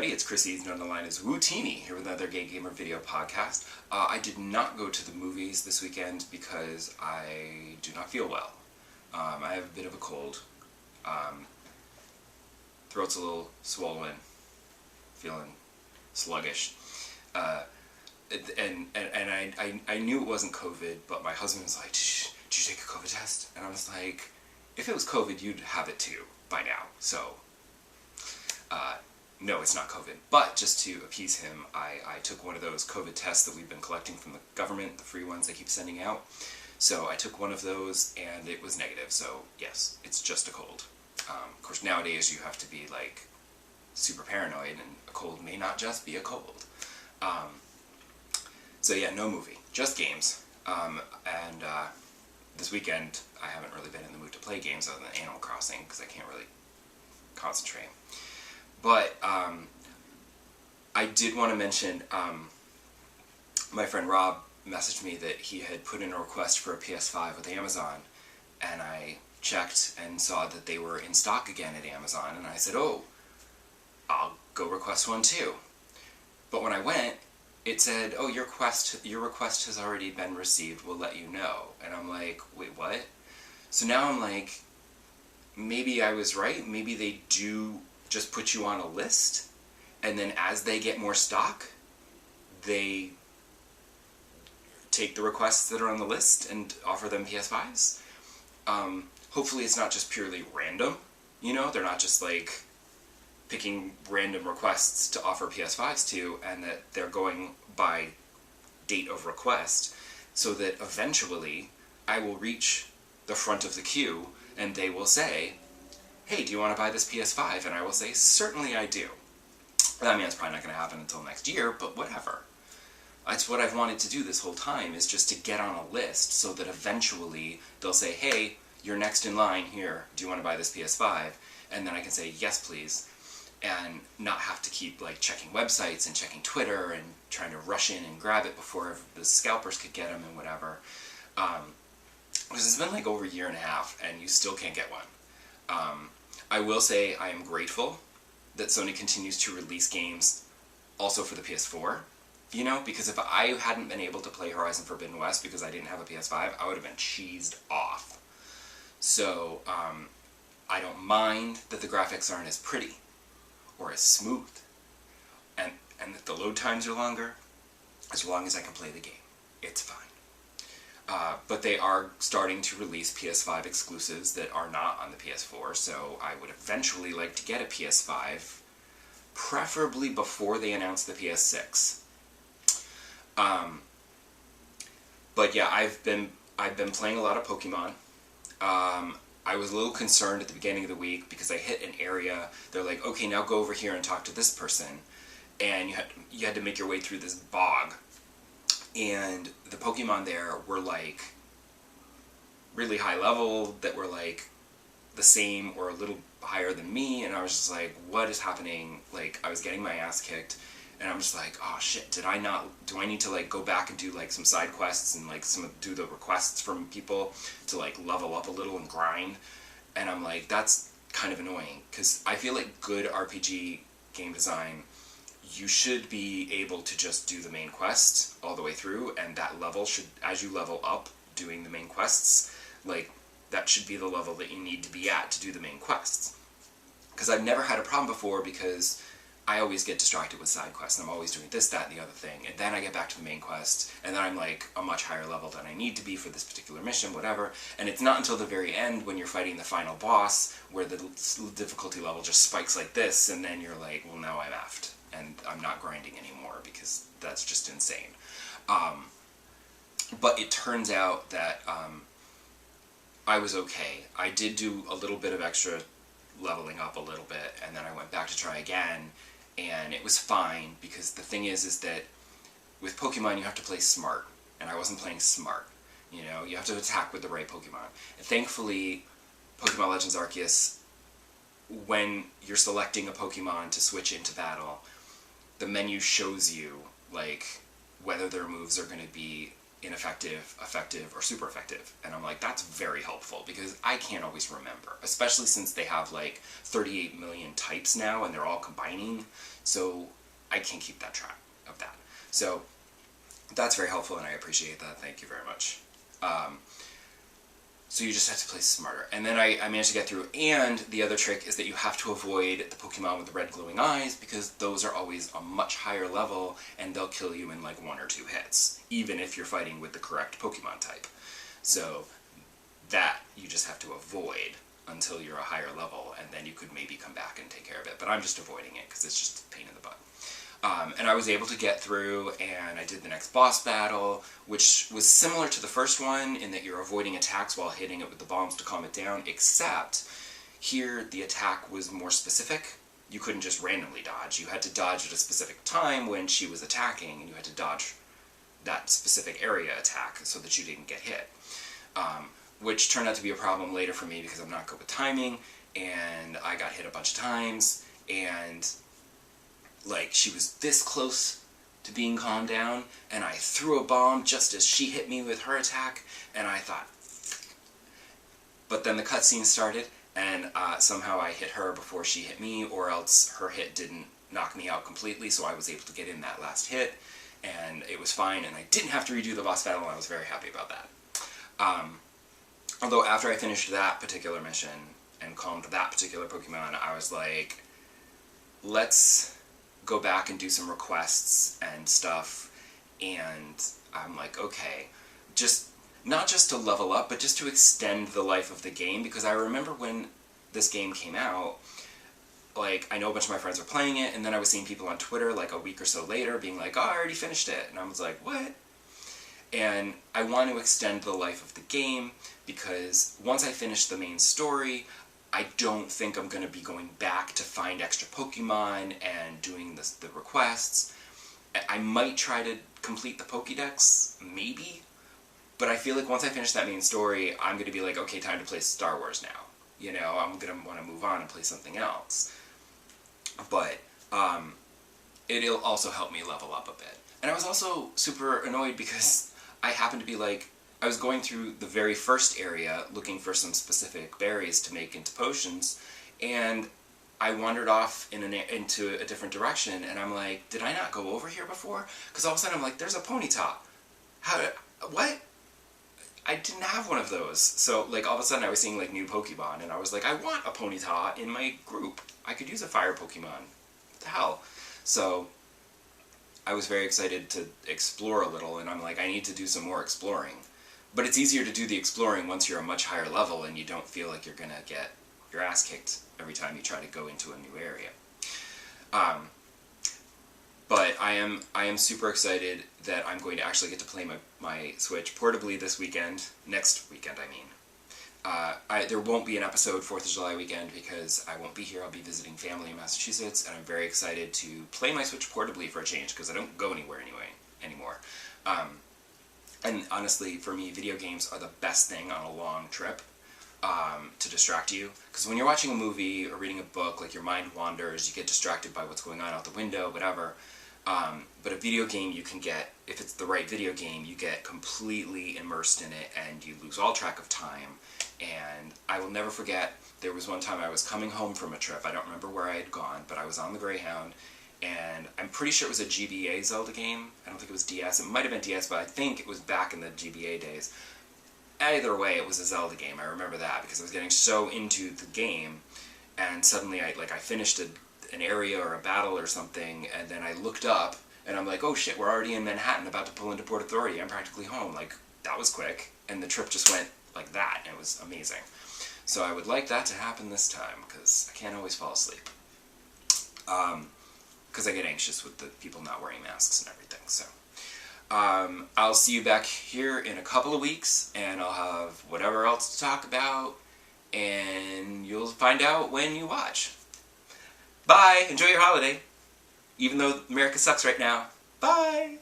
everybody, it's Chris Eaton on the line as Wootini, here with another Gay Gamer video podcast. I did not go to the movies this weekend because I do not feel well. I have a bit of a cold. Throat's a little swollen, feeling sluggish. And I knew it wasn't COVID, but my husband was like, did you take a COVID test? And I was like, if it was COVID, you'd have it too by now. So, no, it's not COVID. But just to appease him, I took one of those COVID tests that we've been collecting from the government, the free ones they keep sending out. So I took one of those, and it was negative. So, yes, it's just a cold. Of course, nowadays you have to be, like, super paranoid, and a cold may not just be a cold. So yeah, no movie, just games. This weekend, I haven't really been in the mood to play games other than Animal Crossing, because I can't really concentrate. But I did want to mention, my friend Rob messaged me that he had put in a request for a PS5 with Amazon, and I checked and saw that they were in stock again at Amazon, and I said, oh, I'll go request one too. But when I went, it said, oh, your request has already been received, we'll let you know. And I'm like, wait, what? So now I'm like, maybe I was right, maybe they do just put you on a list, and then as they get more stock, they take the requests that are on the list and offer them PS5s. Hopefully it's not just purely random, you know, they're not just like picking random requests to offer PS5s to, and that they're going by date of request, so that eventually I will reach the front of the queue and they will say, hey, do you want to buy this PS5? And I will say, certainly I do. I mean, it's probably not going to happen until next year, but whatever. That's what I've wanted to do this whole time, is just to get on a list so that eventually they'll say, hey, you're next in line here, do you want to buy this PS5? And then I can say, yes, please, and not have to keep like checking websites and checking Twitter and trying to rush in and grab it before the scalpers could get them and whatever. Because it's been like over a year and a half and you still can't get one. I will say I am grateful that Sony continues to release games also for the PS4, you know, because if I hadn't been able to play Horizon Forbidden West because I didn't have a PS5, I would have been cheesed off. So, I don't mind that the graphics aren't as pretty or as smooth, and that the load times are longer, as long as I can play the game. It's fine. But they are starting to release PS5 exclusives that are not on the PS4, so I would eventually like to get a PS5, preferably before they announce the PS6. But yeah, I've been playing a lot of Pokemon. I was a little concerned at the beginning of the week because I hit an area, they're like, okay, now go over here and talk to this person, and you had to make your way through this bog. And the Pokemon there were like really high level, that were like the same or a little higher than me, and I was just like, what is happening? Like, I was getting my ass kicked, and I'm just like, oh shit, do I need to like go back and do like some side quests and like do the requests from people to like level up a little and grind? And I'm like, that's kind of annoying, because I feel like good RPG game design, you should be able to just do the main quests all the way through, and that level should, as you level up doing the main quests, like, that should be the level that you need to be at to do the main quests. Because I've never had a problem before, because I always get distracted with side quests, and I'm always doing this, that, and the other thing, and then I get back to the main quest, and then I'm like a much higher level than I need to be for this particular mission, whatever, and it's not until the very end when you're fighting the final boss where the difficulty level just spikes like this, and then you're like, well, now I'm effed, and I'm not grinding anymore, because that's just insane. But it turns out that I was okay. I did do a little bit of extra leveling up a little bit, and then I went back to try again, and it was fine, because the thing is that with Pokemon you have to play smart, and I wasn't playing smart. You know, you have to attack with the right Pokemon. And thankfully, Pokemon Legends Arceus, when you're selecting a Pokemon to switch into battle, the menu shows you, like, whether their moves are going to be ineffective, effective, or super effective. And I'm like, that's very helpful because I can't always remember, especially since they have like 38 million types now and they're all combining. So I can't keep that track of that. So that's very helpful and I appreciate that. Thank you very much. So you just have to play smarter. And then I managed to get through. And the other trick is that you have to avoid the Pokemon with the red glowing eyes because those are always a much higher level and they'll kill you in like 1 or 2 hits, even if you're fighting with the correct Pokemon type. So that you just have to avoid until you're a higher level, and then you could maybe come back and take care of it. But I'm just avoiding it because it's just a pain in the butt. And I was able to get through, and I did the next boss battle, which was similar to the first one in that you're avoiding attacks while hitting it with the bombs to calm it down, except here the attack was more specific. You couldn't just randomly dodge. You had to dodge at a specific time when she was attacking, and you had to dodge that specific area attack so that you didn't get hit. Which turned out to be a problem later for me because I'm not good with timing, and I got hit a bunch of times, and like, she was this close to being calmed down, and I threw a bomb just as she hit me with her attack, and I thought... But then the cutscene started, and somehow I hit her before she hit me, or else her hit didn't knock me out completely, so I was able to get in that last hit, and it was fine, and I didn't have to redo the boss battle, and I was very happy about that. Although after I finished that particular mission, and calmed that particular Pokemon, I was like, let's go back and do some requests and stuff, and I'm like, okay, not just to level up, but just to extend the life of the game, because I remember when this game came out, like, I know a bunch of my friends were playing it, and then I was seeing people on Twitter, like, a week or so later, being like, oh, I already finished it, and I was like, what? And I want to extend the life of the game, because once I finish the main story, I don't think I'm going to be going back to find extra Pokemon and doing the requests. I might try to complete the Pokédex, maybe, but I feel like once I finish that main story, I'm going to be like, okay, time to play Star Wars now. You know, I'm going to want to move on and play something else. But it'll also help me level up a bit. And I was also super annoyed because I happened to be like, I was going through the very first area looking for some specific berries to make into potions, and I wandered off into a different direction, and I'm like, did I not go over here before? Because all of a sudden I'm like, there's a Ponyta. What? I didn't have one of those. So, like, all of a sudden I was seeing, like, new Pokemon, and I was like, I want a Ponyta in my group. I could use a fire Pokemon. What the hell? So I was very excited to explore a little, and I'm like, I need to do some more exploring. But it's easier to do the exploring once you're a much higher level and you don't feel like you're gonna get your ass kicked every time you try to go into a new area. But I am super excited that I'm going to actually get to play my Switch portably this weekend. Next weekend, I mean. There won't be an episode 4th of July weekend because I won't be here. I'll be visiting family in Massachusetts, and I'm very excited to play my Switch portably for a change because I don't go anywhere anymore. And honestly, for me, video games are the best thing on a long trip to distract you. Because when you're watching a movie or reading a book, like, your mind wanders, you get distracted by what's going on out the window, whatever. But a video game, you can get, if it's the right video game, you get completely immersed in it and you lose all track of time. And I will never forget, there was one time I was coming home from a trip. I don't remember where I had gone, but I was on the Greyhound. And I'm pretty sure it was a GBA Zelda game. I don't think it was DS. It might have been DS, but I think it was back in the GBA days. Either way, it was a Zelda game. I remember that because I was getting so into the game, and suddenly I finished an area or a battle or something, and then I looked up, and I'm like, oh shit, we're already in Manhattan, about to pull into Port Authority. I'm practically home. Like, that was quick, and the trip just went like that, and it was amazing. So I would like that to happen this time, because I can't always fall asleep. Because I get anxious with the people not wearing masks and everything, so. I'll see you back here in a couple of weeks, and I'll have whatever else to talk about, and you'll find out when you watch. Bye! Enjoy your holiday! Even though America sucks right now. Bye!